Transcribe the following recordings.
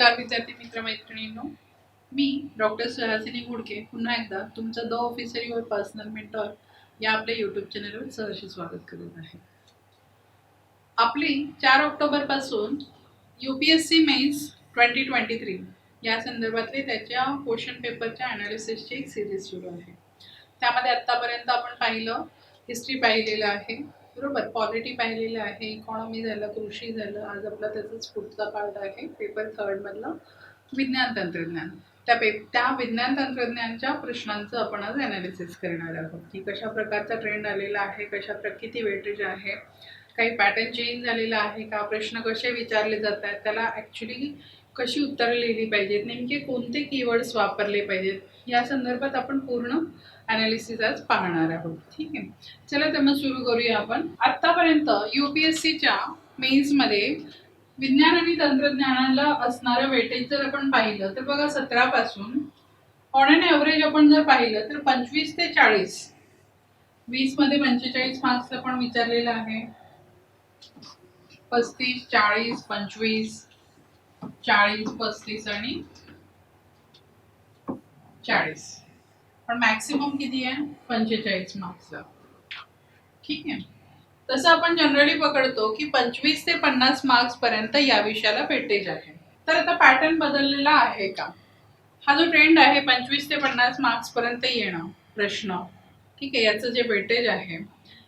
नमस्कार विद्यार्थी मित्र मैत्रिणींनो, मी डॉक्टर सुहासिनी गुडके पुन्हा एकदा तुमचं the officer your personal mentor या आपल्या यूट्यूब चॅनलवर सहर्ष स्वागत करत आहे. आपली 4 ऑक्टोबर पासून UPSC मेन्स 2023 या संदर्भातले त्याच्या क्वेश्चन पेपरच्या अनालिसिसची एक सिरीज सुरू आहे. त्यामध्ये आतापर्यंत आपण पाहिलं, हिस्ट्री पाहिलेलं आहे, बरोबर, पॉलिटी पाहिलेलं आहे, इकॉनॉमी झालं, कृषी झालं. आज आपला त्याचाच पुढचा पार्ट आहे पेपर 3 मधलं विज्ञान तंत्रज्ञान. त्या विज्ञान तंत्रज्ञानच्या प्रश्नांचं आपण आज अनालिसिस करणार आहोत की कशा प्रकारचा ट्रेंड आलेला आहे, किती वेटेज आहे, काही पॅटर्न चेंज झालेला आहे का, प्रश्न कसे विचारले जात आहेत, त्याला ॲक्च्युली कशी उत्तरं लिहिली पाहिजेत, नेमके कोणते कीवर्ड्स वापरले पाहिजेत, या संदर्भात आपण पूर्ण अनालिसिस आज पाहणार आहोत. ठीक आहे, चला तर मग सुरू करूया. आपण आतापर्यंत UPSCच्या मेन्समध्ये विज्ञान आणि तंत्रज्ञानाला असणारं वेटेज जर आपण पाहिलं तर बघा 17 पासून ऑन एन ॲव्हरेज आपण जर पाहिलं तर 25 ते 40, 20 मध्ये 45 मार्क्सला पण विचारलेलं आहे, 35, 40, 25, 40, 35 आणि 40, पण मॅक्सिमम किती आहे 45 मार्क्सला. ठीक आहे, तसं आपण जनरली पकडतो की 25 ते 50 मार्क्स पर्यंत या विषयाला वेटेज आहे. तर आता पॅटर्न बदललेला आहे का, हा जो ट्रेंड आहे 25 ते 50 मार्क्स पर्यंत येणं प्रश्न, ठीक आहे, याचं जे वेटेज आहे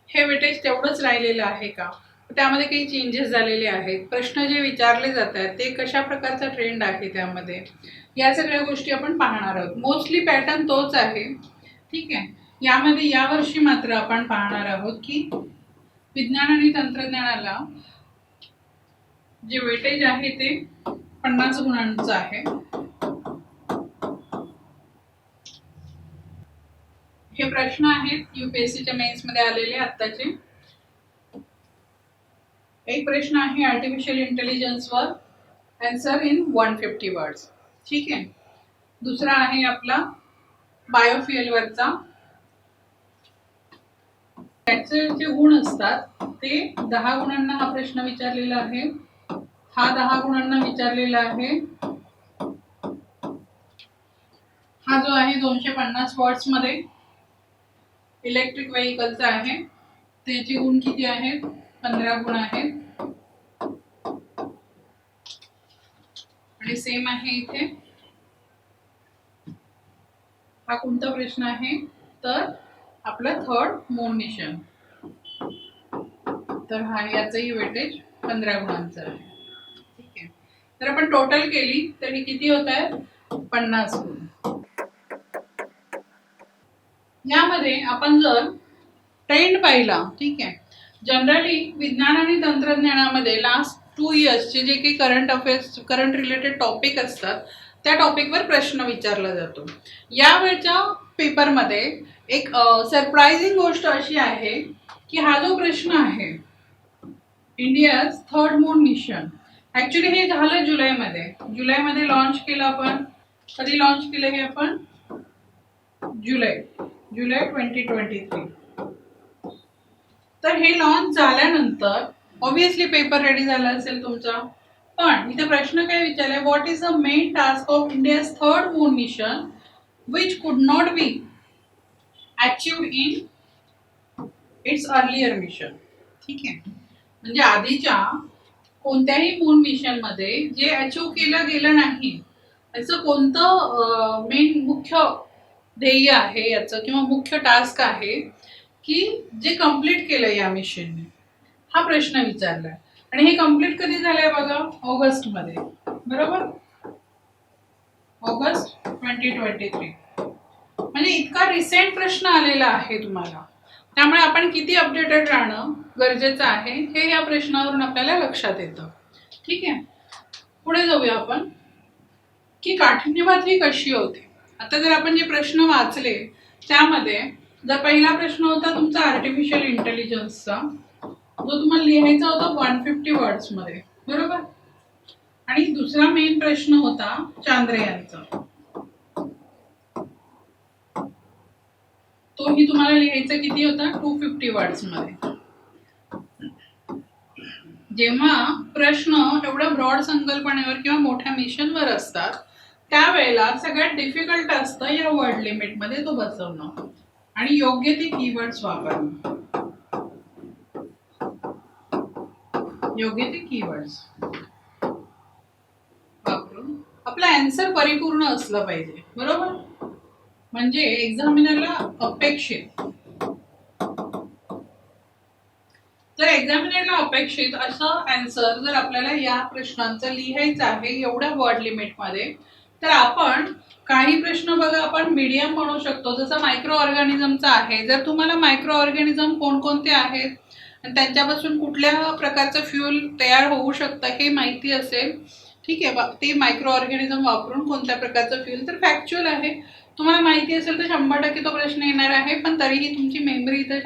हे वेटेज तेवढंच राहिलेलं आहे का, त्यामध्ये काही चेंजेस झालेले आहेत, प्रश्न जे विचारले जात आहेत ते कशा प्रकारचा ट्रेंड आहे त्यामध्ये, या सगळ्या गोष्टी आपण पाहणार आहोत. मोस्टली पॅटर्न तोच आहे. ठीक आहे, यामध्ये यावर्षी मात्र आपण पाहणार आहोत की विज्ञान आणि तंत्रज्ञानाला जे वेटेज आहे ते 50 गुणांचं आहे. हे प्रश्न आहेत UPSCच्या मेन्स मध्ये आलेले आत्ताचे. एक प्रश्न आहे आर्टिफिशियल इंटेलिजन्स वर, आन्सर इन 150 वर्ड्स. ठीक आहे, दुसरा आहे आपला बायोफ्युएल वरचा, त्याचे जे गुण असतात ते 10 गुणांना हा प्रश्न विचारलेला आहे, हा 10 गुणांना विचारलेला आहे, हा जो आहे 250 वॉट्स मध्ये इलेक्ट्रिक व्हेकलचा आहे, त्याचे गुण किती आहेत 15 गुण आहेत. आणि सेम आहे इथे, हा कोणता प्रश्न आहे तर आपला थर्ड मून मिशन, तर हा याचंही वेटेज 15 गुणांचं आहे. ठीक आहे, तर आपण टोटल केली तर ही किती होत आहे 50 गुण. यामध्ये आपण जर ट्रेंड पाहिला, ठीक आहे, जनरली विज्ञान आणि तंत्रज्ञानामध्ये लास्ट 2 इयर्सचे जे काही करंट रिलेटेड टॉपिक असतात त्या टॉपिकवर प्रश्न विचारला जातो. यावेळच्या पेपरमध्ये एक सरप्राइजिंग गोष्ट अशी आहे की हा जो प्रश्न आहे India's third moon mission, actually हे झालं जुलैमध्ये लॉन्च केलं. आपण कधी लॉन्च केलं हे आपण जुलै 2023. तर हे लॉन्च झाल्यानंतर ऑब्विसली पेपर रेडी झाला असेल तुमचा, पण इथे प्रश्न काय विचारलाय, what is the main task of India's third moon mission which could not be achieved in its earlier mission. ठीक आहे, म्हणजे आधीच्या कोणत्याही मून मिशन मध्ये जे अचीव केलं गेलं नाही याचं कोणतं मेन मुख्य ध्येय आहे याचं, किंवा मुख्य टास्क आहे की जे कंप्लीट केलं या मिशनने, हा प्रश्न विचारलाय. आणि हे कंप्लीट कधी झालंय बघा ऑगस्ट मध्ये, बरोबर, ऑगस्ट 2023, म्हणजे इतका रिसेंट प्रश्न आलेला आहे तुम्हाला. त्यामुळे आपण किती अपडेटेड राहणं गरजेचं आहे हे या प्रश्नावरून आपल्याला लक्षात येतं. ठीक आहे, पुढे जाऊया आपण की काठिण्यपातळी कशी होते. आता जर आपण जे प्रश्न वाचले त्यामध्ये जर पहिला प्रश्न होता तुमचा आर्टिफिशियल इंटेलिजन्सचा, जो तुम्हाला लिहायचा होता 150 वर्ड्स मध्ये, बरोबर, आणि दुसरा मेन प्रश्न होता चांद्रयानचा, तोही तुम्हाला लिहायचा किती होता 250 वर्ड्स मध्ये. जेव्हा प्रश्न एवढ्या ब्रॉड संकल्पनेवर किंवा मोठ्या मिशनवर असतात, त्यावेळेला सगळ्यात डिफिकल्ट असतं या वर्ड लिमिट मध्ये तो बसवणं आणि योग्य ते कीवर्ड्स वापरणं. योग्य ते कीवर्ड्स वापरून आपला आन्सर परिपूर्ण असलं पाहिजे, बरोबर. म्हणजे एक्झामिनरला अपेक्षित असं आन्सर जर आपल्याला या प्रश्नांचं लिहायचं आहे एवढ्या वर्ड लिमिट मध्ये, तर आपण काही प्रश्न बघा आपण मीडियम म्हणू शकतो. जसं मायक्रो ऑर्गॅनिझमचा आहे, जर तुम्हाला मायक्रो ऑर्गॅनिझम कोणकोणते आहेत आणि त्यांच्यापासून कुठल्या प्रकारचं फ्यूल तयार होऊ शकतं हे माहिती असेल, ठीक आहे, ते मायक्रो ऑर्गॅनिझम वापरून कोणत्या प्रकारचं फ्यूल, तर फॅक्च्युअल आहे. तुम्हाला माहिती असेल तर 100% तो प्रश्न येणार आहे. पण तरीही तुमची मेमरी इथं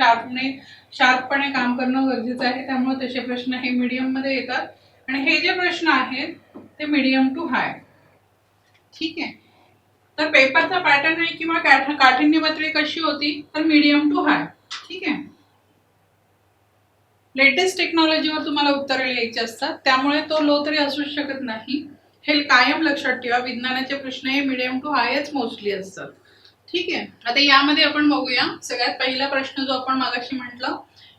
शार्पपणे काम करणं गरजेचं आहे. त्यामुळे तसे प्रश्न हे मीडियम मध्ये येतात आणि हे जे प्रश्न आहेत ते मीडियम टू हाय. ठीक आहे. तर पेपरचा पॅटर्न आहे किंवा काठिण्य पातळी कशी होती, तर मीडियम टू हाय. ठीक आहे. लेटेस्ट टेक्नॉलॉजीवर तुम्हाला उत्तरे लिहायची असतात, त्यामुळे तो लो तरी असू शकत नाही. हे कायम लक्षात ठेवा. विज्ञानाचे प्रश्न हे मीडियम टू हायच मोस्टली असतात. ठीक आहे. आता यामध्ये आपण बघूया सगळ्यात पहिला प्रश्न जो आपण मागाशी म्हटलं,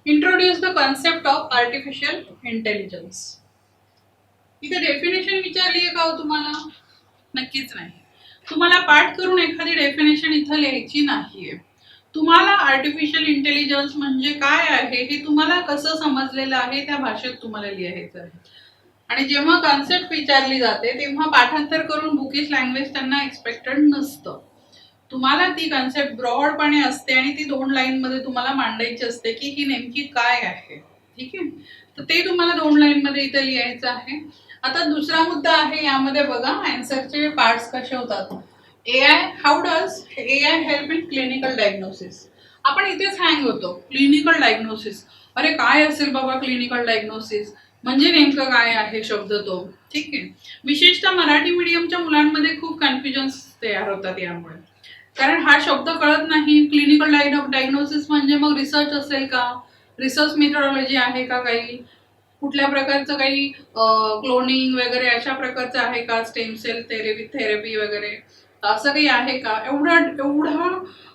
introduce the concept of artificial intelligence. इथे डेफिनेशन विचारली आहे का हो तुम्हाला? नक्कीच नाही. तुम्हाला पाठ करून एखादी डेफिनेशन इथं लिहायची नाहीये. तुम्हाला आर्टिफिशियल इंटेलिजन्स म्हणजे काय आहे हे तुम्हाला कसं समजलेलं आहे त्या भाषेत तुम्हाला लिहायचं आहे. आणि जेव्हा कॉन्सेप्ट विचारली जाते तेव्हा पाठांतर करून बुकिश लँग्वेज त्यांना एक्सपेक्टेड नसतं. तुम्हाला ती कॉन्सेप्ट ब्रॉडपणे असते आणि ती 2 लाईन मध्ये तुम्हाला मांडायची असते की ही नेमकी काय आहे. ठीक आहे. तर ते तुम्हाला 2 लाईन मध्ये इथे लिहायचं आहे. आता दुसरा मुद्दा आहे यामध्ये बघा आन्सरचे पार्ट्स कसे होतात. AI, how does AI help in clinical diagnosis. आपण इथेच हँग होतो. क्लिनिकल डायग्नोसिस, अरे काय असेल बाबा क्लिनिकल डायग्नोसिस, म्हणजे नेमकं काय आहे शब्द तो. ठीक आहे. विशेषतः मराठी मीडियमच्या मुलांमध्ये खूप कन्फ्युजन तयार होतात यामुळे, कारण हा शब्द कळत नाही. क्लिनिकल डायग्नोसिस म्हणजे मग रिसर्च असेल का, रिसर्च मेथोडॉलॉजी आहे का, काही कुठल्या प्रकारचं काही क्लोनिंग वगैरे अशा प्रकारचं आहे का, स्टेम सेल थेरपी वगैरे असं काही आहे का. एवढा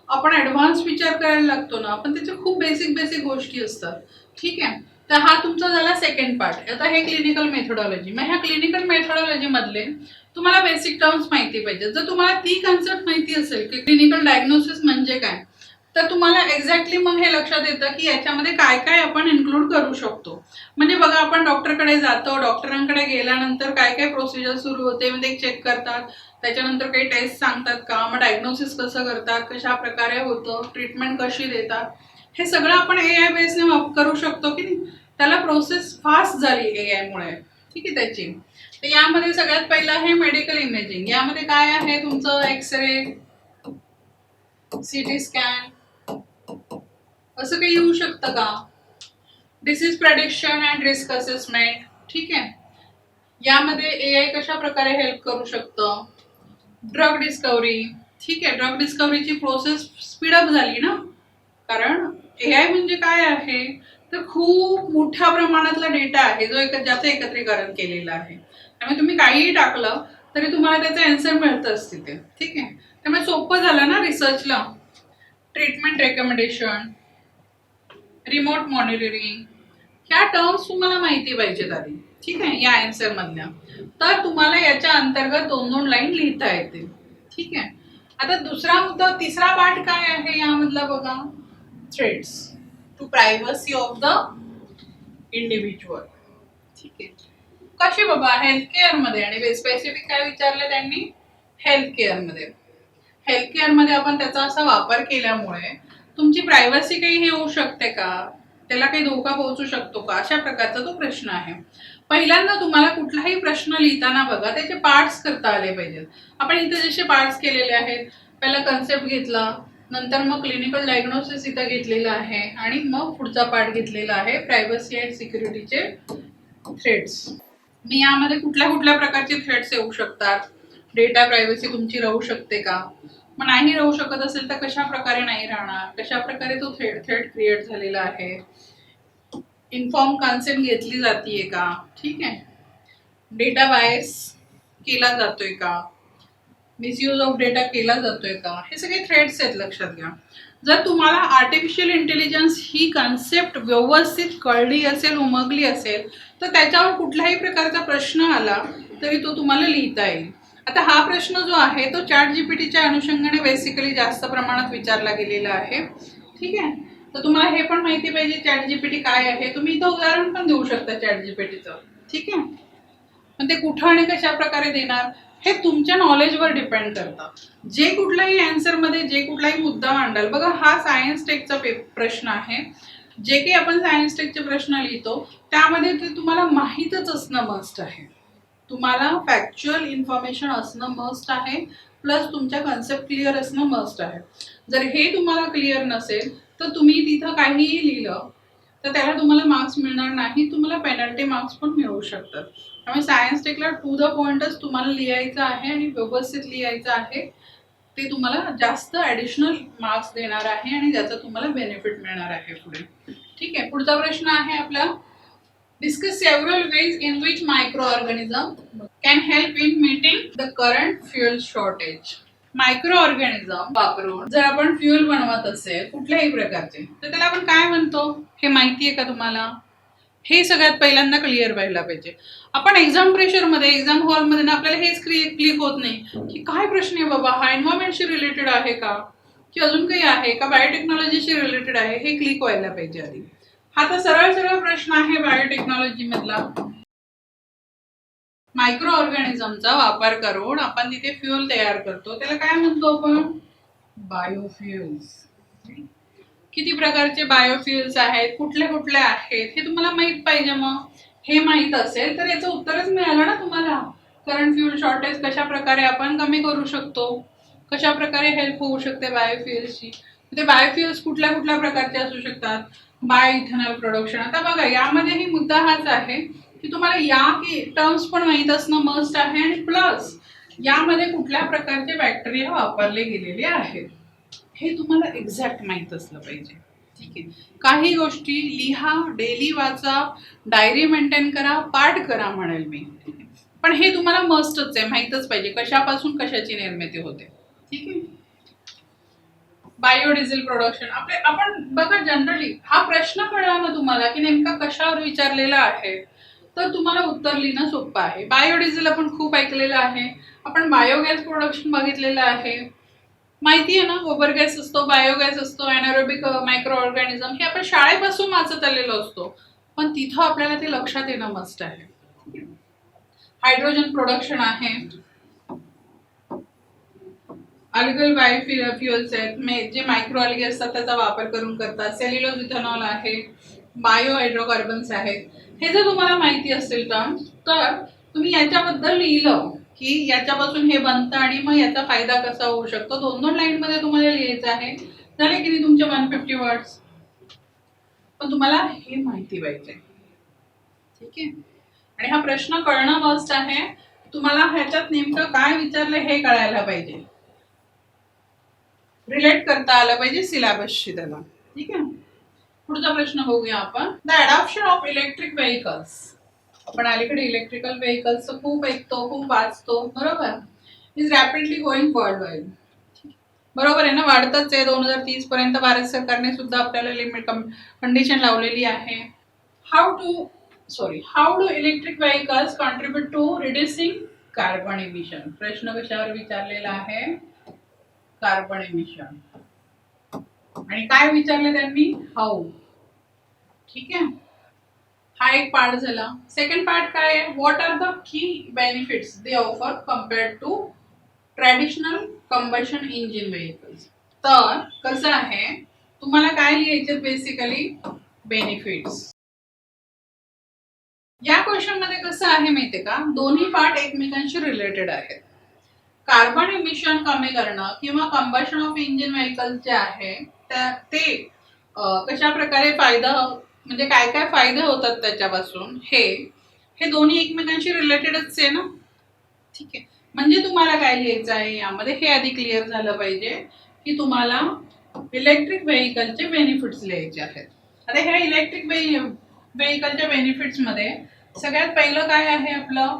आपण ऍडव्हान्स विचार करायला लागतो ना, पण त्याच्या खूप बेसिक गोष्टी असतात. ठीक आहे. तर हा तुमचा झाला सेकंड पार्ट. आता हे क्लिनिकल मेथोडॉलॉजी. मग ह्या क्लिनिकल मेथोडॉलॉजी मधले तुम्हाला बेसिक टर्म्स माहिती पाहिजे. जर तुम्हाला ती कन्सेप्ट माहिती असेल की क्लिनिकल डायग्नोसिस म्हणजे काय, तर तुम्हाला एक्झॅक्टली मग हे लक्षात येतं की याच्यामध्ये काय काय आपण इन्क्लूड करू शकतो. म्हणजे बघा आपण डॉक्टरकडे जातो, डॉक्टरांकडे गेल्यानंतर काय काय प्रोसिजर सुरू होते, म्हणजे चेक करतात, त्याच्यानंतर काही टेस्ट सांगतात का, मग डायग्नोसिस कसं करतात, कशा प्रकारे होतं, ट्रीटमेंट कशी देतात, हे सगळं आपण एआय बेसने करू शकतो की नाही. त्याला प्रोसेस फास्ट झाली एआय मुळे. ठीक आहे त्याची. तर यामध्ये सगळ्यात पहिलं आहे मेडिकल इमेजिंग. यामध्ये काय आहे तुमचं एक्सरे, सीटी स्कॅन असं काही येऊ शकतं का. Disease prediction and risk assessment. ठीक आहे. यामध्ये एआय कशा प्रकारे हेल्प करू शकतं. Drug discovery. ठीक आहे. ड्रग डिस्कवरीची प्रोसेस स्पीडअप झाली ना, कारण एआय म्हणजे काय आहे, तर खूप मोठ्या प्रमाणातला डेटा आहे जो ज्याचं एकत्रीकरण केलेलं आहे. त्यामुळे तुम्ही काहीही टाकलं तरी तुम्हाला त्याचं आन्सर मिळतंच तिथे. ठीक आहे. त्यामुळे सोपं झालं ना रिसर्चला. ट्रीटमेंट रेकमेंडेशन, रिमोट मॉनिटरिंग, ह्या टर्म्स तुम्हाला माहिती पाहिजेत आधी. ठीक आहे. या आन्सर मधल्या, तर तुम्हाला याच्या अंतर्गत 2-2 लाईन लिहिता येतील. ठीक आहे. आता दुसरा मुद्दा, तिसरा पार्ट काय आहे यामधला बघा, threats to privacy of the individual. ठीक आहे. कशी बाबा हेल्थ केअर मध्ये, आणि स्पेसिफिक काय विचारलं त्यांनी, हेल्थ केअर मध्ये. हेल्थ केअर मध्ये आपण त्याचा असा वापर केल्यामुळे तुमची प्रायव्हसी काही हे होऊ शकते का, त्याला काही धोका पोहोचू शकतो का, अशा प्रकारचा तो प्रश्न आहे. पहिल्यांदा तुम्हाला कुठलाही प्रश्न लिहिताना बघा त्याचे पार्ट्स करता आले पाहिजेत. आपण इथे जसे पार्ट्स केलेले आहेत, पहिला कन्सेप्ट घेतला, नंतर मग क्लिनिकल डायग्नोसिस इथं घेतलेलं आहे, आणि मग पुढचा पार्ट घेतलेला आहे प्रायव्हसी अँड सिक्युरिटीचे थ्रेट्स. मी यामध्ये कुठल्या कुठल्या प्रकारचे थ्रेट्स येऊ शकतात, डेटा प्रायव्हसी तुमची राहू शकते का, मग नाही राहू शकत असेल तर कशा प्रकारे नाही राहणार, कशा प्रकारे तो थ्रेट क्रिएट झालेला आहे, इन्फॉर्म कन्सेंट घेतली जातीये का, ठीक आहे, डेटा बायस केला जातोय का, मिसयूज ऑफ डेटा केला जातोय का, हे सगळे थ्रेड्स आहेत, लक्षात घ्या. जर तुम्हाला आर्टिफिशियल इंटेलिजन्स ही कन्सेप्ट व्यवस्थित कळली असेल, उमगली असेल, तर त्याच्यावर कुठल्याही प्रकारचा प्रश्न आला तरी तो तुम्हाला लिहिता येईल. आता हा प्रश्न जो आहे तो चॅट जीपीटीच्या अनुषंगाने बेसिकली जास्त प्रमाणात विचारला गेलेला आहे, ठीक आहे. तर तुम्हाला हे पण माहिती पाहिजे चॅट जीपीटी काय आहे. तुम्ही इथं उदाहरण पण देऊ शकता चॅट जीपीटीचं, ठीक आहे. पण ते कुठं आणि कशा प्रकारे देणार हे तुमच्या नॉलेजवर डिपेंड करतं. जे कुठल्याही आन्सरमध्ये जे कुठलाही मुद्दा मांडाल, बघा हा सायन्स टेकचा प्रश्न आहे. जे काही आपण सायन्स टेकचे प्रश्न लिहितो त्यामध्ये ते तुम्हाला माहीतच असणं मस्ट आहे. तुम्हाला फॅक्च्युअल इन्फॉर्मेशन असणं मस्ट आहे, प्लस तुमच्या कन्सेप्ट क्लिअर असणं मस्ट आहे. जर हे तुम्हाला क्लिअर नसेल तर तुम्ही तिथं काहीही लिहिलं तर त्याला तुम्हाला मार्क्स मिळणार नाही, तुम्हाला पेनल्टी मार्क्स पण मिळू शकतात. त्यामुळे सायन्स टेकला टू द पॉइंटच तुम्हाला लिहायचं आहे आणि व्यवस्थित लिहायचं आहे. ते तुम्हाला जास्त ॲडिशनल मार्क्स देणार आहे आणि त्याचा तुम्हाला बेनिफिट मिळणार आहे पुढे, ठीक आहे. पुढचा प्रश्न आहे आपला, discuss several ways in which microorganism can help in meeting the current fuel shortage. Micro organism वापरून जर आपण फ्युएल बनवत असेल कुठल्याही प्रकारचे तर त्याला आपण काय म्हणतो हे माहिती आहे का तुम्हाला? हे सगळ्यात पहिल्यांदा क्लिअर व्हायला पाहिजे. आपण एक्झाम प्रेशरमध्ये एक्झाम हॉलमध्ये ना आपल्याला हेच क्लिक होत नाही की काय प्रश्न आहे बाबा, हा एन्व्हायरमेंटशी रिलेटेड आहे का, की अजून काही आहे का, बायोटेक्नॉलॉजीशी रिलेटेड आहे, हे क्लिक व्हायला पाहिजे आधी. हा तर सरळ सरळ प्रश्न आहे बायोटेक्नॉलॉजी मधला. मायक्रो ऑर्गॅनिझमचा वापर करून आपण तिथे फ्युएल तयार करतो, त्याला काय म्हणतो आपण? बायोफ्युएल्स. किती प्रकारचे बायोफ्युएल्स आहेत, कुठले कुठले आहेत हे तुम्हाला माहित पाहिजे. मग हे माहित असेल तर याचं उत्तरच मिळालं ना तुम्हाला. करंट फ्युएल शॉर्टेज कशा प्रकारे आपण कमी करू शकतो, कशा प्रकारे हेल्प होऊ शकते बायोफ्युएल्सची. ते बायोफ्युएल्स कुठल्या कुठल्या प्रकारचे असू शकतात, बायो इथेनॉल प्रोडक्शन. आता बघा यामध्येही मुद्दा हाच आहे की तुम्हाला या की टर्म्स पण माहीत असणं मस्ट आहे आणि प्लस यामध्ये कुठल्या प्रकारचे बॅक्टेरिया वापरले गेलेले आहेत हे तुम्हाला एक्झॅक्ट माहीत असलं पाहिजे, ठीक आहे. काही गोष्टी लिहा, डेली वाचा, डायरी मेंटेन करा, पाठ करा म्हणेल मी, पण हे तुम्हाला मस्टच आहे, माहीतच पाहिजे कशापासून कशाची निर्मिती होते, ठीक आहे. बायोडिझेल प्रोडक्शन आपण बघा जनरली हा प्रश्न कळला ना तुम्हाला की नेमका कशावर विचारलेला आहे तर तुम्हाला उत्तर लिहिणं सोपं आहे. बायोडिझेल आपण खूप ऐकलेलं आहे, आपण बायोगॅस प्रोडक्शन बघितलेलं आहे, माहिती आहे ना. गोबर गॅस असतो, बायोगॅस असतो, एनारोबिक मायक्रो ऑर्गॅनिझम, हे आपण शाळेपासून वाचत आलेलो असतो, पण तिथं आपल्याला ते लक्षात येणं मस्ट आहे. हायड्रोजन प्रोडक्शन आहे, अल्गल बायोफ्युएल्स आहेत जे मायक्रो अल्गे असतात त्याचा वापर करून करतात, सेल्युलोज इथेनॉल आहे, बायो हायड्रोकार्बन्स आहेत. हे जर तुम्हाला माहिती असेल तर तुम्ही याच्याबद्दल लिहिलं की याच्यापासून हे बनतं आणि मग याचा फायदा कसा होऊ शकतो, 2-2 लाईन मध्ये तुम्हाला लिहायचं आहे. झाले की नाही तुमचे 150 वर्ड्स. पण तुम्हाला हे माहिती पाहिजे, ठीक आहे. आणि हा प्रश्न कळणं मस्ट आहे. तुम्हाला ह्याच्यात नेमकं काय विचारलं हे कळायला पाहिजे, रिलेट करता आलं पाहिजे सिलेबसशी त्याला, ठीक आहे. पुढचा प्रश्न बघूया आपण. The adoption of electric vehicles. आपण अलीकडे इलेक्ट्रिकल व्हेकल्स खूप ऐकतो, खूप वाचतो, बरोबर. Is rapidly going world wide. बरोबर आहे ना, वाढतच आहे. 2030 पर्यंत भारत सरकारने सुद्धा आपल्याला लिमिट कंडिशन लावलेली आहे. How do electric vehicles contribute to reducing carbon emission. प्रश्न कशावर विचारलेला आहे? Carbon emission. आणि काय विचारले त्यांनी? हाऊ, ठीक आहे. हा एक पार्ट झाला. सेकंड पार्ट काय आहे? What are the key benefits they offer compared to traditional combustion engine vehicles. तर कसं आहे, तुम्हाला काय लिहायचे बेसिकली? बेनिफिट्स. या क्वेश्चन मध्ये कसं आहे माहितीये का, दोन्ही पार्ट एकमेकांशी रिलेटेड आहेत. कार्बन इमिशन कमी करणं किंवा कंबशन ऑफ इंजिन व्हेकल्स जे आहे ते कशा प्रकारे फायदा, म्हणजे काय काय फायदे होतात त्याच्यापासून, हे दोन्ही एकमेकांशी रिलेटेडच आहे ना, ठीक आहे. म्हणजे तुम्हाला काय लिहायचं आहे यामध्ये हे आधी क्लिअर झालं पाहिजे की तुम्हाला इलेक्ट्रिक व्हेकलचे बेनिफिट्स लिहायचे आहेत. आता ह्या इलेक्ट्रिक व्हेकलच्या बेनिफिट्स मध्ये सगळ्यात पहिलं काय आहे आपलं,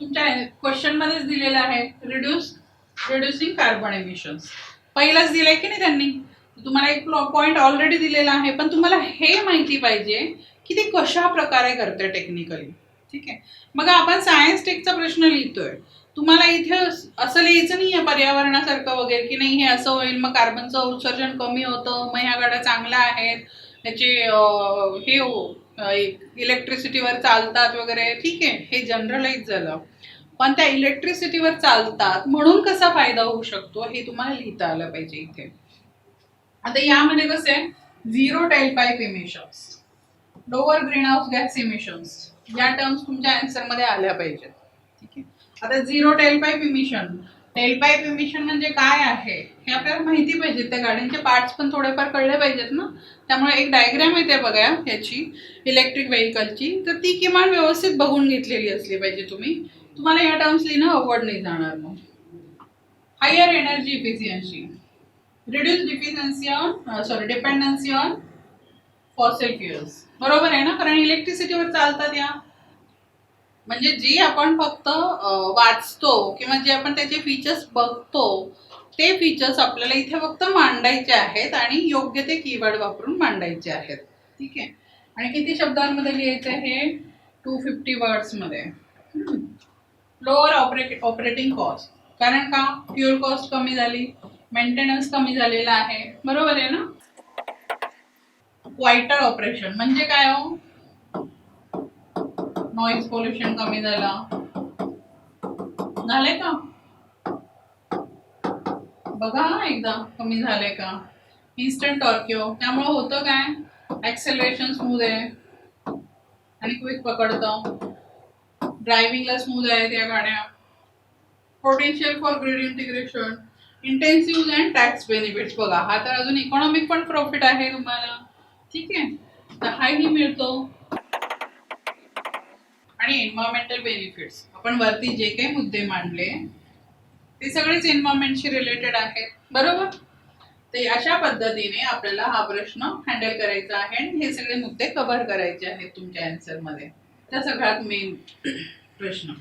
तुमच्या क्वेश्चन मध्येच दिलेलं आहे, रिड्युसिंग कार्बन एमिशन्स. पहिलाच दिलंय की नाही त्यांनी, तुम्हाला एक पॉइंट ऑलरेडी दिलेला आहे, पण तुम्हाला हे माहिती पाहिजे की ते कशा प्रकारे करते टेक्निकली. ठीक आहे, मग आपण सायन्स टेकचा प्रश्न लिहितोय, तुम्हाला इथे असं लिहायचं नाहीये पर्यावरणासारखं वगैरे की नाही हे असं होईल मग कार्बनचं उत्सर्जन कमी होतं, मग ह्या गाड्या चांगल्या आहेत, त्याचे हे इलेक्ट्रिसिटीवर चालतात वगैरे. ठीक आहे, हे जनरलाइज झालं, पण त्या इलेक्ट्रिसिटीवर चालतात म्हणून कसा फायदा होऊ शकतो हे तुम्हाला लिहिता आलं पाहिजे इथे. आता यामध्ये कसं आहे, zero tailpipe emissions, lower greenhouse gas emissions, या टर्म्स तुमच्या आन्सर मध्ये आल्या पाहिजेत. ठीक आहे, आता झिरो टेलपाईप इमिशन, टेलपाईप इमिशन म्हणजे काय आहे हे आपल्याला माहिती पाहिजे, त्या गाड्यांचे पार्ट्स पण थोडेफार कळले पाहिजेत ना. त्यामुळे एक डायग्राम येते बघा याची इलेक्ट्रिक व्हेकलची, तर ती किमान व्यवस्थित बघून घेतलेली असली पाहिजे तुम्ही, तुम्हाला या टर्म्स लिहिणं अवघड नाही जाणार. मग higher energy efficiency, reduce dependency on fossil fuels, बरोबर आहे ना, कारण इलेक्ट्रिसिटीवर चालतात या. म्हणजे जी आपण फक्त वाचतो किंवा जे आपण त्याचे फीचर्स बघतो ते फीचर्स आपल्याला इथे फक्त मांडायचे आहेत आणि योग्य ते कीवर्ड वापरून मांडायचे आहेत. ठीक आहे, आणि किती शब्दांमध्ये लिहायचे हे, 250 वर्ड्स मध्ये. लोअर ऑपरेटिंग कॉस्ट, कारण का फ्युएल कॉस्ट कमी झाली, मेंटेनन्स कमी झालेला आहे, बरोबर आहे ना. क्वाइटर ऑपरेशन म्हणजे काय हो, नॉइज पोल्युशन कमी झाला, झाले का बघा एकदा कमी झाले का. इन्स्टंट टॉर्क्यो, त्यामुळे होतं काय, ऍक्सेलरेशन स्मूथ आहे आणि क्विक पकडतं, ड्रायव्हिंगला स्मूथ आहे त्या गाड्या. Potential for grid integration, intensive and tax benefits, बघा हा तर अजून इकॉनॉमिक पण प्रॉफिट आहे तुम्हाला. ठीक आहे, तर हाही मिळतो. आणि एन्व्हायरमेंटल बेनिफिट्स, आपण वरती जे काही मुद्दे मांडले ते सगळेच एन्व्हायरमेंटशी रिलेटेड आहेत, बरोबर. ते अशा पद्धतीने आपल्याला हा प्रश्न हँडल करायचा आहे आणि हे सगळे मुद्दे कव्हर करायचे आहेत तुमच्या आन्सर मध्ये. त्या सगळ्यात मेन प्रश्न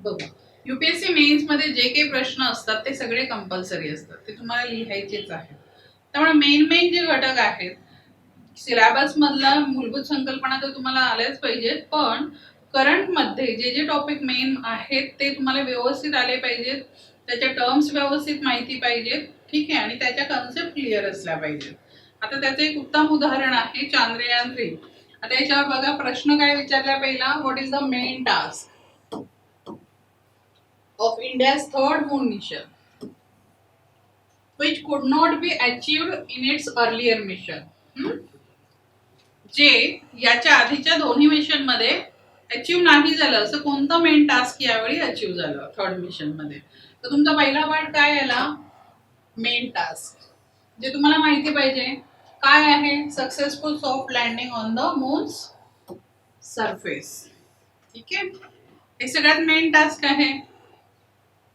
बघा, युपीएससी मेन्स मध्ये जे काही प्रश्न असतात ते सगळे कंपल्सरी असतात, ते तुम्हाला लिहायचेच आहेत. त्यामुळे मेन जे घटक आहेत, सिलेबस मधला मूलभूत संकल्पना तर तुम्हाला आल्याच पाहिजेत, पण करंट मध्ये जे जे टॉपिक मेन आहेत ते तुम्हाला व्यवस्थित आले पाहिजेत, त्याच्या टर्म्स व्यवस्थित माहिती पाहिजेत. ठीक आहे, आणि त्याच्या कन्सेप्ट क्लिअर असल्या पाहिजेत. आता त्याचं एक उत्तम उदाहरण आहे चांद्रयान-3. आता याच्यावर बघा प्रश्न काय विचारला पहिला, what is the main task of India's third moon mission which could not be achieved in its earlier mission. जे याच्या आधीच्या दोन्ही मिशन मध्ये अचीव नाही झालं असं कोणतं मेन टास्क यावेळी अचीव झालं थर्ड मिशन मध्ये. तर तुमचा पहिला पार्ट काय आला, मेन टास्क, जे तुम्हाला माहिती पाहिजे काय आहे, successful soft landing on the moons surface. ठीक आहे, हे सगळ्यात मेन टास्क आहे.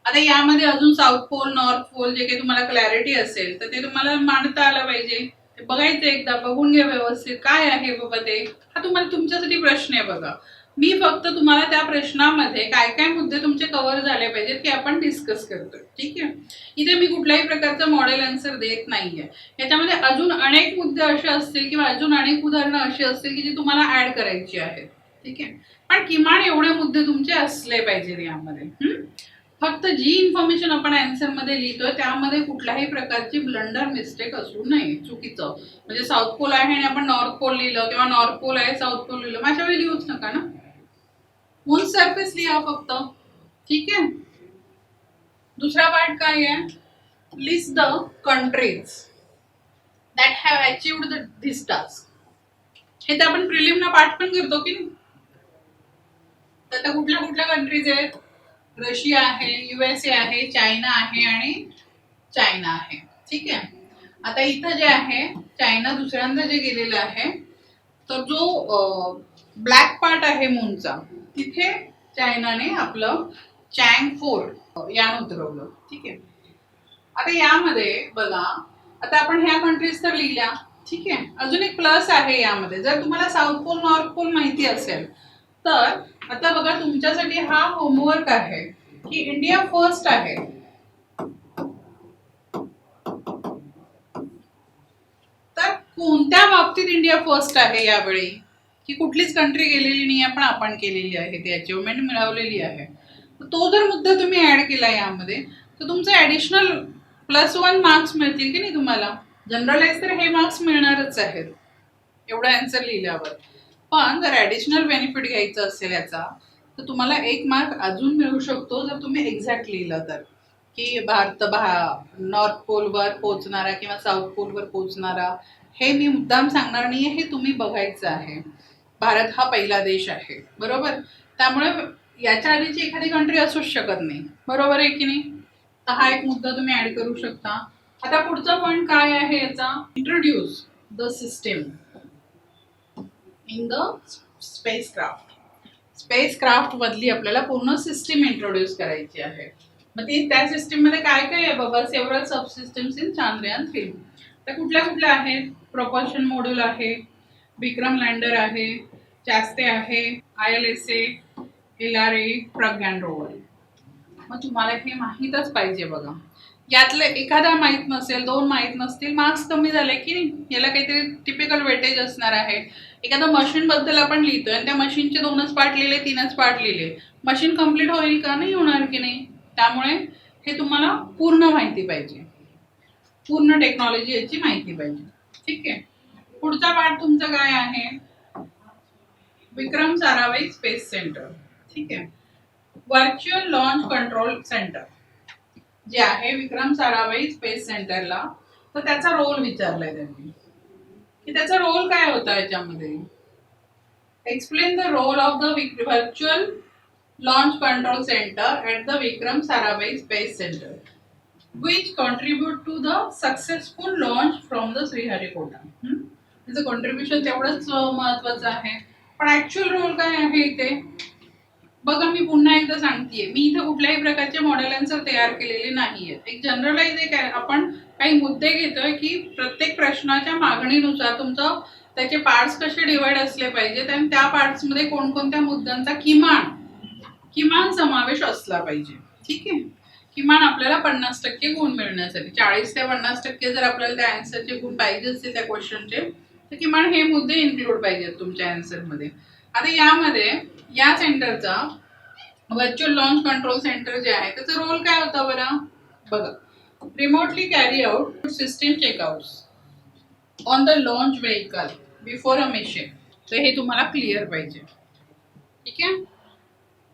आता यामध्ये अजून साऊथ पोल नॉर्थ पोल जे काही तुम्हाला क्लॅरिटी असेल तर ते तुम्हाला मांडता आलं पाहिजे, ते बघायचं एकदा, बघून घ्या व्यवस्थित काय आहे बाबा ते. हा तुम्हाला तुमच्यासाठी प्रश्न आहे बघा, मी फक्त तुम्हाला त्या प्रश्नामध्ये काय काय मुद्दे तुमचे कव्हर झाले पाहिजेत की आपण डिस्कस करतोय. ठीक आहे, इथे मी कुठल्याही प्रकारचं मॉडेल आन्सर देत नाहीये, याच्यामध्ये अजून अनेक मुद्दे असे असतील किंवा अजून अनेक उदाहरणं अशी असतील की जी तुम्हाला ऍड करायची आहेत. ठीक आहे, पण किमान एवढे मुद्दे तुमचे असले पाहिजेत यामध्ये. फक्त जी इन्फॉर्मेशन आपण आन्सर मध्ये लिहितोय त्यामध्ये कुठल्याही प्रकारची ब्लंडर मिस्टेक असू नये, चुकीचं. म्हणजे साऊथ पोल आहे आणि आपण नॉर्थ पोल लिहिलं किंवा नॉर्थ पोल आहे साऊथ पोल लिहिलं, माझ्या वेळी लिहूच नका ना, मून सरफेस लिहा फक्त. ठीक आहे, दुसरा पार्ट काय आहे, list the countries that have achieved this task. हे तर आपण प्रिलिमना पार्ट पण करतो की नाही. तर कुठल्या कुठल्या कंट्रीज आहेत, रशिया आहे, युएसए आहे, चायना आहे आणि चायना आहे. ठीक आहे, आता इथं जे आहे चायना दुसऱ्यांदा जे गेलेलं आहे, तर जो ब्लॅक पार्ट आहे मूनचा तिथे चायनाने आपलं चँग-4 यान उतरवलं. ठीक आहे, आता यामध्ये बघा, आता आपण ह्या कंट्रीज तर लिहिल्या, ठीक आहे. अजून एक प्लस आहे यामध्ये, जर तुम्हाला साऊथ पोल नॉर्थ पोल माहिती असेल तर आता बघा तुमच्यासाठी हा होमवर्क आहे की इंडिया फर्स्ट आहे. तर कोणत्या बाबतीत इंडिया फर्स्ट आहे यावेळी, की कुठलीच कंट्री गेलेली नाही आहे पण आपण केलेली आहे, ती अचिव्हमेंट मिळवलेली आहे. तो जर मुद्दा तुम्ही ऍड केला यामध्ये तर तुमचे ऍडिशनल +1 मार्क्स मिळतील की नाही तुम्हाला. जनरलाइज तर हे मार्क्स मिळणारच आहेत एवढा आन्सर लिहिल्यावर, पण जर ऍडिशनल बेनिफिट घ्यायचं असेल याचा तर तुम्हाला 1 मार्क अजून मिळू शकतो जर तुम्ही एक्झॅक्ट लिहिलं तर, की नॉर्थ पोलवर पोहोचणारा किंवा साऊथ पोलवर पोहोचणारा. हे मी मुद्दाम सांगणार नाहीये, हे तुम्ही बघायचं आहे. भारत हा पहिला देश आहे बरोबर, त्यामुळे याच्या आधीची एखादी कंट्री असूच शकत नाही, बरोबर आहे की नाही. तर हा एक मुद्दा तुम्ही ऍड करू शकता. आता पुढचा पॉइंट काय आहे याचा, introduce the system in the spacecraft. Spacecraft मधली आपल्याला पूर्ण सिस्टीम इंट्रोड्यूस करायची आहे. मग ती त्या सिस्टीम मध्ये काय काय आहे बाबा, सेव्हरल सबसिस्टम्स इन चांद्रयान-3. त्या कुठल्या कुठल्या आहेत, प्रोपल्शन मॉड्यूल आहे, विक्रम लँडर आहे, चास्ते आहे, ILSA, LRA, प्रज्ञान रोवर. मग तुम्हाला हे माहीतच पाहिजे बघा. यातलं एखादा माहीत नसेल, 2 माहीत नसतील, मार्क्स कमी झाले की नाही. याला काहीतरी टिपिकल वेटेज असणार आहे. एखादा मशीन बद्दल आपण लिहितोय आणि त्या मशीनचे 2च पार्ट लिहिले, 3च पार्ट लिहिले, मशीन कंप्लीट होईल का, नाही होणार की नाही. त्यामुळे हे तुम्हाला पूर्ण माहिती पाहिजे, पूर्ण टेक्नॉलॉजी याची माहिती पाहिजे. ठीक आहे. पुढचा पार्ट तुमचा काय आहे, विक्रम साराभाई स्पेस सेंटर. ठीक आहे. व्हर्च्युअल लॉन्च कंट्रोल सेंटर जे आहे विक्रम साराभाई स्पेस सेंटरला, तर त्याचा रोल विचारलाय त्यांनी, की त्याचा रोल काय होता याच्यामध्ये. Explain the role of the virtual launch control centre at the Vikram Sarabhai space centre which contribute to the successful launch from the Sriharikota. त्याचं कॉन्ट्रीब्युशन तेवढंच महत्वाचं आहे, पण ऍक्च्युअल रोल काय आहे इथे बघा. मी पुन्हा एकदा सांगतेय, मी इथे कुठल्याही प्रकारचे मॉडेल आन्सर तयार केलेले नाहीये. एक जनरलाइज एक आपण काही मुद्दे घेतोय की प्रत्येक प्रश्नाच्या मागणीनुसार तुमचं त्याचे पार्ट्स कसे डिवाइड असले पाहिजेत आणि त्या पार्ट्स मध्ये कोणकोणत्या मुद्द्यांचा किमान समावेश असला पाहिजे. ठीक आहे. किमान आपल्याला 50% गुण मिळण्यासाठी, 40 ते 50% जर आपल्याला त्या आन्सरचे गुण पाहिजे असतील त्या क्वेश्चनचे, तर किमान हे मुद्दे इन्क्लूड पाहिजेत तुमच्या आन्सर मध्ये. आता यामध्ये या सेंटरचा व्हर्च्युअल लॉन्च कंट्रोल सेंटर जे आहे त्याचा रोल काय होता बरं बघा. Remotely carry out system checkouts on the launch vehicle before a mission. तर हे तुम्हाला क्लिअर पाहिजे. ठीक आहे.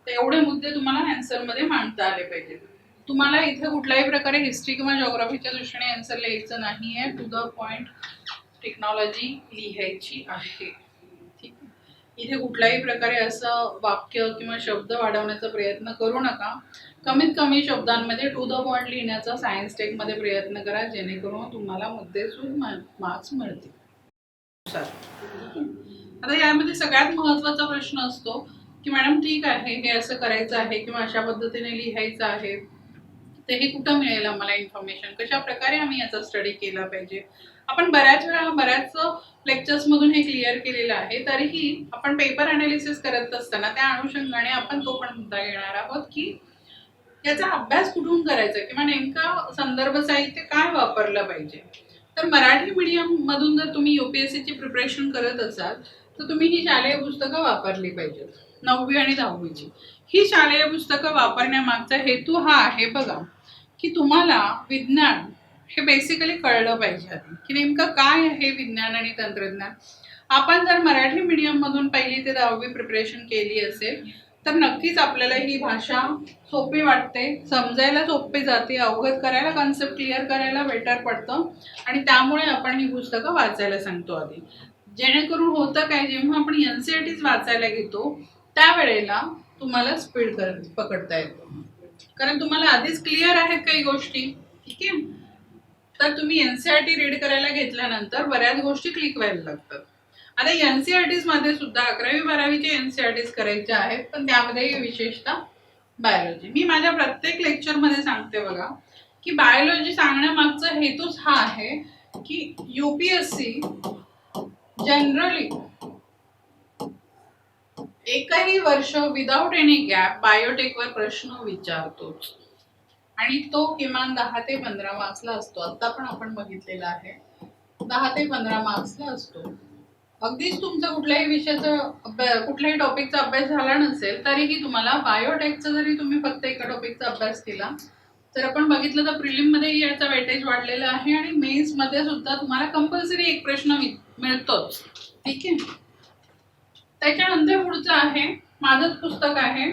तर एवढे मुद्दे तुम्हाला आन्सर मध्ये मांडता आले पाहिजेत. तुम्हाला इथे कुठल्याही प्रकारे हिस्ट्री किंवा जिओग्राफीच्या दृष्टीने आन्सर लिहायचं नाहीये, टू द पॉइंट टेक्नॉलॉजी लिहायची आहे. ठीक. इथे कुठल्याही प्रकारे असं वाक्य किंवा शब्द वाढवण्याचा प्रयत्न करू नका. कमीत कमी शब्दांमध्ये टू द पॉइंट लिहिण्याचा सायन्स टेक मध्ये प्रयत्न करा, जेणेकरून तुम्हाला मुद्देसूद मार्क्स मिळतील. आता यामध्ये सगळ्यात महत्वाचा प्रश्न असतो की मॅडम ठीक आहे, हे असं करायचं आहे किंवा अशा पद्धतीने लिहायचं आहे, तर हे कुठं मिळेल आम्हाला इन्फॉर्मेशन, कशा प्रकारे आम्ही याचा स्टडी केला पाहिजे. आपण बऱ्याच वेळा बऱ्याच लेक्चर्स मधून हे क्लिअर केलेलं आहे. तरीही आपण पेपर अनालिसिस करत असताना त्या अनुषंगाने आपण तो पण मुद्दा घेणार आहोत की याचा अभ्यास कुठून करायचा किंवा नेमका संदर्भ साहित्य काय वापरलं पाहिजे. तर मराठी मीडियम मधून जर तुम्ही UPSC ची प्रिपरेशन करत असाल तर तुम्ही ही शालेय पुस्तकं वापरली पाहिजेत. 9वी आणि 10वीची ही शालेय पुस्तकं वापरण्यामागचा हेतू हा आहे बघा, की तुम्हाला विज्ञान हे बेसिकली कळलं पाहिजे आधी, की नेमकं काय आहे विज्ञान आणि तंत्रज्ञान. आपण जर मराठी मीडियम मधून 1ली ते 10वी प्रिपरेशन केली असेल तर नक्कीच आपल्याला ही भाषा सोपी वाटते, समजायला सोपी जाते, अवगत करायला, कन्सेप्ट क्लिअर करायला बेटर पडतं आणि त्यामुळे आपण ही पुस्तकं वाचायला सांगतो आधी. जेणेकरून होतं काय, जेव्हा आपण NCERTच वाचायला घेतो त्यावेळेला तुम्हाला स्पीड पकडता येतो, कारण तुम्हाला आधीच क्लिअर आहेत काही गोष्टी. ठीक आहे. तर तुम्ही NCERT रीड करायला घेतल्यानंतर बऱ्याच गोष्टी क्लिक व्हायला लागतात. आता NCERTs मध्ये सुद्धा 11वी 12वीचे NCERTs करायचे आहेत, पण त्यामध्ये विशेषतः बायोलॉजी. मी माझ्या प्रत्येक लेक्चर मध्ये सांगते बघा की बायोलॉजी सांगण्यामागचा हेतूच हा आहे की UPSC जनरली एकही वर्ष विदाउट एनी गॅप बायोटेकवर प्रश्न विचारतोच आणि तो किमान 10 ते 15 मार्क्सला असतो. आता पण आपण बघितलेला आहे 10 ते 15 मार्क्सला असतो. अगदीच तुमचा कुठल्याही विषयाचा कुठल्याही टॉपिकचा अभ्यास झाला नसेल तरीही तुम्हाला बायोटेकचा जरी तुम्ही फक्त एका टॉपिकचा अभ्यास केला तर आपण बघितलं तर प्रिलिम मध्ये याचा वेटेज वाढलेला आहे आणि मेन्स मध्ये सुद्धा तुम्हाला कंपल्सरी एक प्रश्न मिळतोच. ठीक आहे. त्याच्यानंतर पुढचं आहे माझंच पुस्तक आहे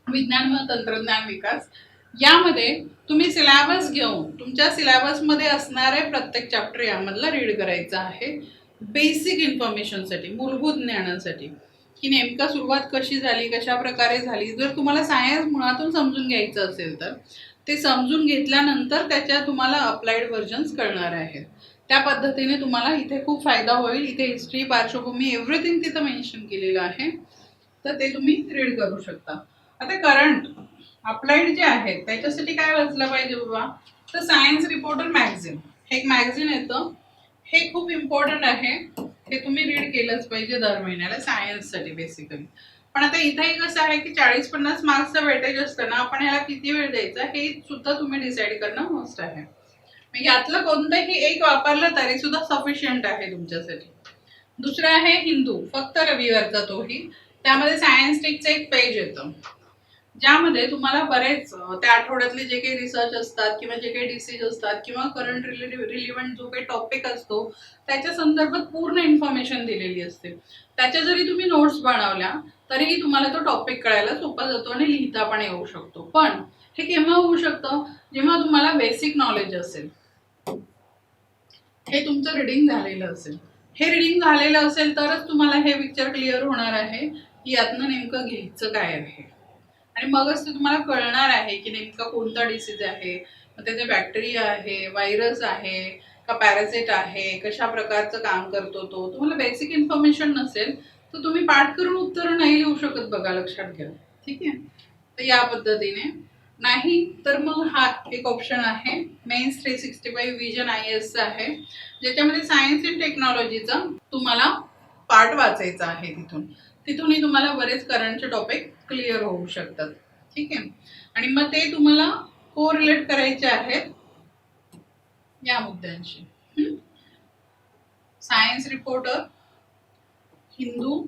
विज्ञान व तंत्रज्ञान विकास. यामध्ये तुम्ही सिलेबस घेऊन तुमच्या सिलेबसमध्ये असणारे प्रत्येक चॅप्टर यामधला रीड करायचं आहे बेसिक इन्फॉर्मेशनसाठी, मूलभूत ज्ञानासाठी, की नेमका सुरुवात कशी झाली, कशा प्रकारे झाली. जर तुम्हाला सायन्स मुळातून समजून घ्यायचं असेल तर ते समजून घेतल्यानंतर त्याच्या तुम्हाला अप्लाइड व्हर्जन्स कळणार आहेत. त्या पद्धतीने तुम्हाला इथे खूप फायदा होईल. इथे हिस्ट्री, पार्श्वभूमी, एव्हरीथिंग तिथं मेन्शन केलेलं आहे, तर ते तुम्ही रीड करू शकता. आता करंट अप्लाइड जे आहे त्याच्यासाठी काय वाचलं पाहिजे बाबा, तर सायन्स रिपोर्टर मॅगझिन हे एक मॅगझिन येतं. हे खूप इम्पॉर्टंट आहे, हे तुम्ही रीड केलंच पाहिजे दर महिन्याला सायन्ससाठी बेसिकली. पण आता इथेही कसं आहे की 40-50 मार्क्सचं वेटेज असतं ना, आपण ह्याला किती वेळ द्यायचा हे सुद्धा तुम्ही डिसाईड करणं मस्ट आहे. यातलं कोणतंही एक वापरलं तरी सुद्धा सफिशियंट आहे तुमच्यासाठी. दुसरं आहे हिंदू, फक्त रविवारचा तोही. त्यामध्ये सायन्स टेकचं एक पेज येतं ज्यामध्ये तुम्हाला बरेच त्या आठवड्यातले जे काही रिसर्च असतात किंवा जे काही डिसीज असतात किंवा करंट रिलिव्हंट जो काही टॉपिक असतो त्याच्या संदर्भात पूर्ण इन्फॉर्मेशन दिलेली असते. त्याच्या जरी तुम्ही नोट्स बनवल्या तरीही तुम्हाला तो टॉपिक कळायला सोपा जातो आणि लिहिता पण येऊ शकतो. पण हे केव्हा होऊ शकतं, जेव्हा तुम्हाला बेसिक नॉलेज असेल, हे तुमचं रिडिंग झालेलं असेल. हे रिडिंग झालेलं असेल तरच तुम्हाला हे पिक्चर क्लिअर होणार आहे की यातनं नेमकं घ्यायचं काय आहे आणि मगच ते तुम्हाला कळणार आहे की नेमका कोणता डिसीज आहे, मग त्याचे बॅक्टेरिया आहे, व्हायरस आहे का पॅरासिट आहे, कशा प्रकारचं काम करतो तो. तुम्हाला बेसिक इन्फॉर्मेशन नसेल तर तुम्ही पाठ करून उत्तर नाही लिहू शकत बघा, लक्षात घ्या. ठीक आहे. तर या पद्धतीने नाही तर मग हा एक ऑप्शन आहे मेन्स 365 विजन IAS आहे, ज्याच्यामध्ये सायन्स अँड टेक्नॉलॉजीचा तुम्हाला पार्ट वाचायचा आहे. तिथूनही तुम्हाला बरेच करंटचे टॉपिक क्लिअर होऊ शकतात. ठीक आहे. आणि मग ते तुम्हाला कोरिलेट करायचे आहेत या मुद्द्यांशी. सायन्स रिपोर्टर, हिंदू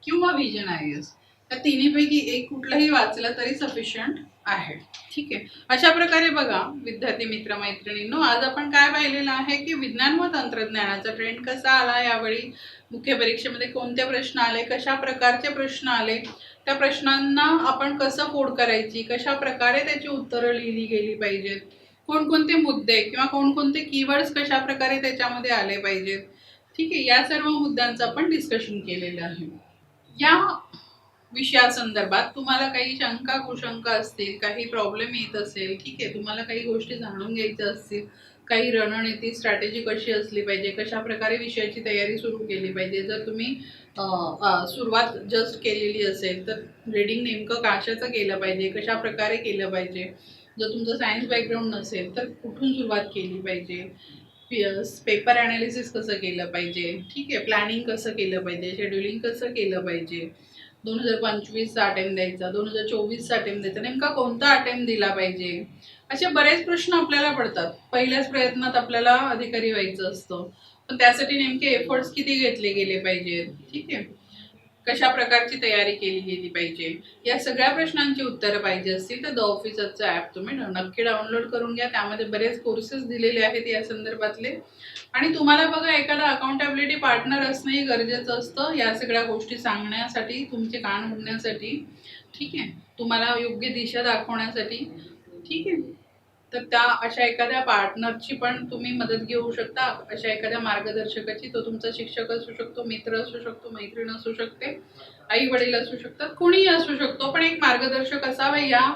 किंवा विजन IAS या तिन्हीपैकी एक कुठलंही वाचलं तरी सफिशियंट आहे. ठीक आहे. अशा प्रकारे बघा विद्यार्थी मित्र मैत्रिणींनो, आज आपण काय पाहिलेलं आहे की विज्ञान व तंत्रज्ञानाचा ट्रेंड कसा आला, यावेळी मुख्य परीक्षेमध्ये कोणते प्रश्न आले, कशा प्रकारचे प्रश्न आले, त्या प्रश्नांना आपण कसं कोड करायची, कशा प्रकारे त्याची उत्तरं लिहिली गेली पाहिजेत, कोणकोणते मुद्दे किंवा कोणकोणते कीवर्ड्स कशा प्रकारे त्याच्यामध्ये आले पाहिजेत. ठीक आहे. या सर्व मुद्द्यांचं आपण डिस्कशन केलेलं आहे. या विषयासंदर्भात तुम्हाला काही शंका कुशंका असतील, काही प्रॉब्लेम येत असेल, ठीक आहे, तुम्हाला काही गोष्टी जाणून घ्यायच्या असतील, काही रणनीती स्ट्रॅटेजी कशी असली पाहिजे, कशा प्रकारे विषयाची तयारी सुरू केली पाहिजे, जर तुम्ही सुरुवात जस्ट केलेली असेल तर रीडिंग नेमकं कशाचं केलं पाहिजे, कशा प्रकारे केलं पाहिजे, जर तुमचं सायन्स बॅकग्राऊंड नसेल तर कुठून सुरुवात केली पाहिजे, पेपर ॲनालिसिस कसं केलं पाहिजे, ठीक आहे, प्लॅनिंग कसं केलं पाहिजे, शेड्युलिंग कसं केलं पाहिजे, 2025चा अटेम्प्ट द्यायचा, 2024चा अटेम्प्ट द्यायचा, नेमका कोणता अटेम्प्ट दिला पाहिजे, असे बरेच प्रश्न आपल्याला पडतात. पहिल्याच प्रयत्नात आपल्याला अधिकारी व्हायचं असतं, पण त्यासाठी नेमके एफर्ट्स किती घेतले गेले पाहिजेत, ठीक आहे, कशा प्रकारची तयारी केली गेली पाहिजे, या सगळ्या प्रश्नांची उत्तरं पाहिजे असतील तर द ऑफिसरचं ॲप तुम्ही नक्की डाउनलोड करून घ्या. त्यामध्ये बरेच कोर्सेस दिलेले आहेत या संदर्भातले. आणि तुम्हाला बघा एखादा अकाउंटेबिलिटी पार्टनर असणंही गरजेचं असतं या सगळ्या गोष्टी सांगण्यासाठी, तुमचे कान उडण्यासाठी, ठीक आहे, तुम्हाला योग्य दिशा दाखवण्यासाठी. ठीक आहे. तर त्या अशा एखाद्या पार्टनरची पण तुम्ही मदत घेऊ शकता, अशा एखाद्या मार्गदर्शकाची. तो तुमचा शिक्षक असू शकतो, मित्र असू शकतो, मैत्रीण असू शकते, आई वडील असू शकतात, कोणीही असू शकतो, पण एक मार्गदर्शक असावे. या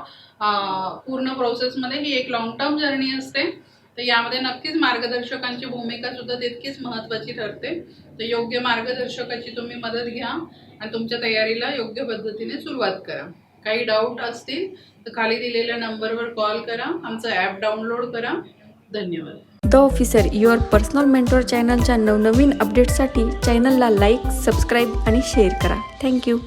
पूर्ण प्रोसेसमध्ये ही एक लॉंग टर्म जर्नी असते, तर यामध्ये नक्कीच मार्गदर्शकांची भूमिका सुद्धा तितकीच महत्त्वाची ठरते. तर योग्य मार्गदर्शकाची तुम्ही मदत घ्या आणि तुमच्या तयारीला योग्य पद्धतीने सुरुवात करा. काही डाऊट असतील तर खाली दिलेल्या नंबरवर कॉल करा, आमचं ॲप डाउनलोड करा. धन्यवाद. The officer your personal mentor चॅनलच्या नवनवीन अपडेट्ससाठी चॅनलला लाईक, सबस्क्राईब आणि शेअर करा. थँक्यू.